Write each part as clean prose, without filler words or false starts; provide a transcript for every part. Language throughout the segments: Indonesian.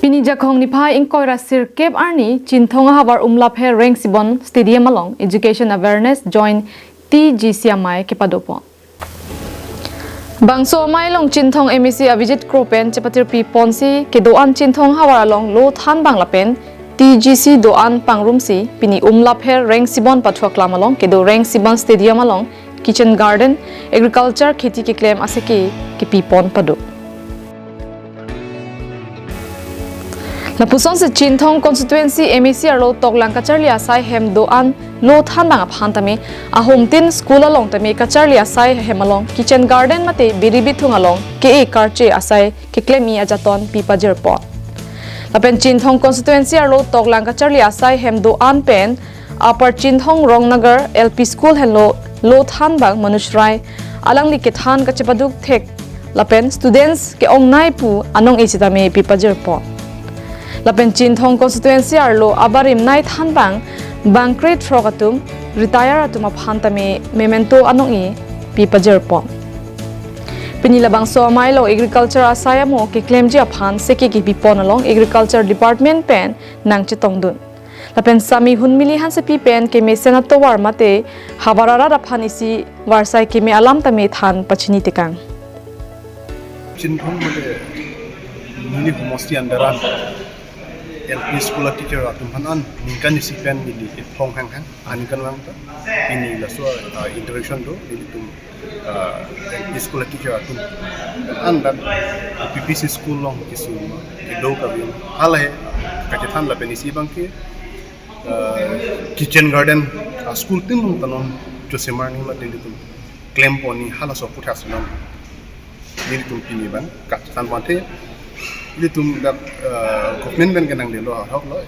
Pini jakong ni phai ingkoi rasir kep arni chinthonga habar Umlapher rank sibon stadium along Education Awareness Join TGC amei kepadopo. Bangso amei long chinthong MEC avijit kropen chepatir pi ponsi ke doan chinthong habar along lo than banglapen TGC doan pangrumsi pini Umlapher rank sibon pathwaklam along ke do rank sibon stadium along kitchen garden agriculture kheti ke claim aseki ke pi pon padu. Lapusong se Chinthong constituency MEC aro toklang kacharli asai hem doan lo than bang aphantami ahom tin school along tami kacharli asai hem along kitchen garden mate biribi thung along ke e karche asai ke klemi ajaton pipajir po lapen Chinthong constituency aro toklang kacharli asai hem doan pen upper Chinthong Rongnagar LP school hello lo than bang manushrai alang li ke than kachepaduk thek lapen students ke ongnai pu anong ichitame pipajir po lapen Chinthong constituency arlo abarim nai than bang create frogatum retire atuma phantame memento anongi pipajer pom pinila bang so mailo agriculture asayamo ke claim ji aphan seki ki pipon along agriculture department pen nang chitongdun lapen sami hunmili han se pi pen ke mesena to war mate habarara raphan isi warsai ke me alam tame than pachini tikang Chinthong mate mini homosti andaran LP school teacher atum hanan ningkan isi pen di phong hang anikan lang ta ini la so interaction do di tum LP school teacher atum andan PPC school long kisu do ka bin hala he ka than la penisi bangke kitchen garden school tin long tanon jo semarni ma di tum claim poni hala so puthas long di tum pini ban ka tan bante ini tum dak government ben kenang delo hok lo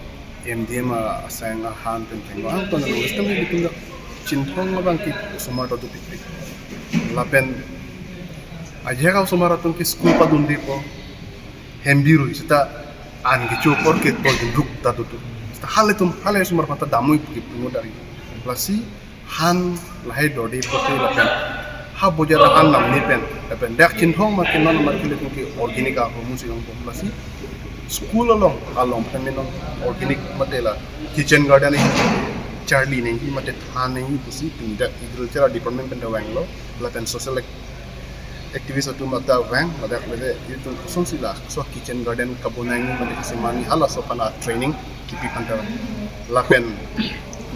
MDM asang han pen tengwa ang ton lo system ini tum dak Chinthong bang ki smart to pikri lapen aja ka smart to ki school pa dundi po hembiru ista an gi chopor ke to duk ta tu sta hale smart mata damu ki puno dari plasi han lahai dodi po ke lapen ha bojara han nam ni pen lapen dak Chinthong ma ke non ma ki organic a homusi long plasi school along feminine organic matela kitchen garden Charlie nengi mate thane hi pusi pinda agriculture department pen wanglo laten social activist atu mata wang madak lede itu sonsila so kitchen garden kabonangi mate semani hala so pana training kipi panta lapen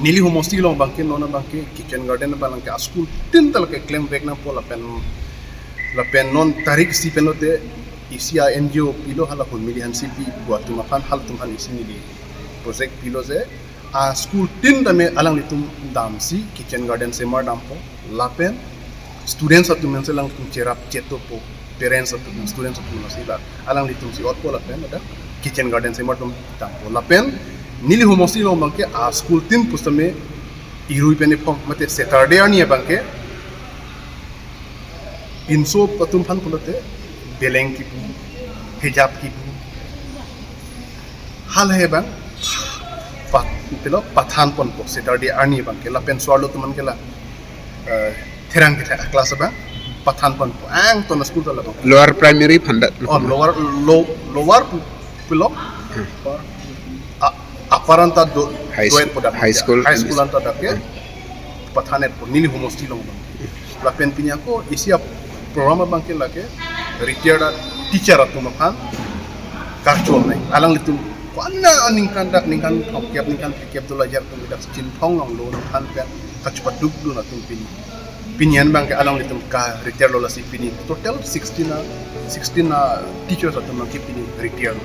nili homosti long bangke nona bangke kitchen garden balang ke school tintal ke claim back na po lapen non tarik si penote isia NGO pilo hala hun milihan CP buat tumakan hal tuman isini di project pilo ze a school tin dame alang litum damsi kitchen garden semar dampo lapen students atu mense lang tum cerap ceto po parents atu students atu nasila alang litum si otpo lapen ada kitchen garden semar tum dampo lapen nili homosi lo bangke a school tin pustame irui pene pom mate Saturday ani bangke inso patum phan pulote beleng ki hijab ki hal he bang pat pilo pathan pon po Saturday ani bang kela pen swalo tuman kela therang kita kelas ba pathan pon po ang to na school to la lower primary phandat lower pilo aparanta do high school anta da ke pathanet po nili homosti long la pen pinya ko isia program bang ke lage retired teacher atu makan karchol nai alang litum kwana ningkan kep tu lajar tu dak Chinthong long lo kan pe kachupat duk du na tum pinyan bang ke alang litum ka retired lo la si pini total 16 teachers atu mang ke pini retired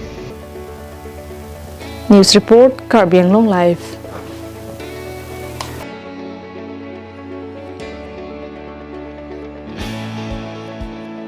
News report Karbianglong live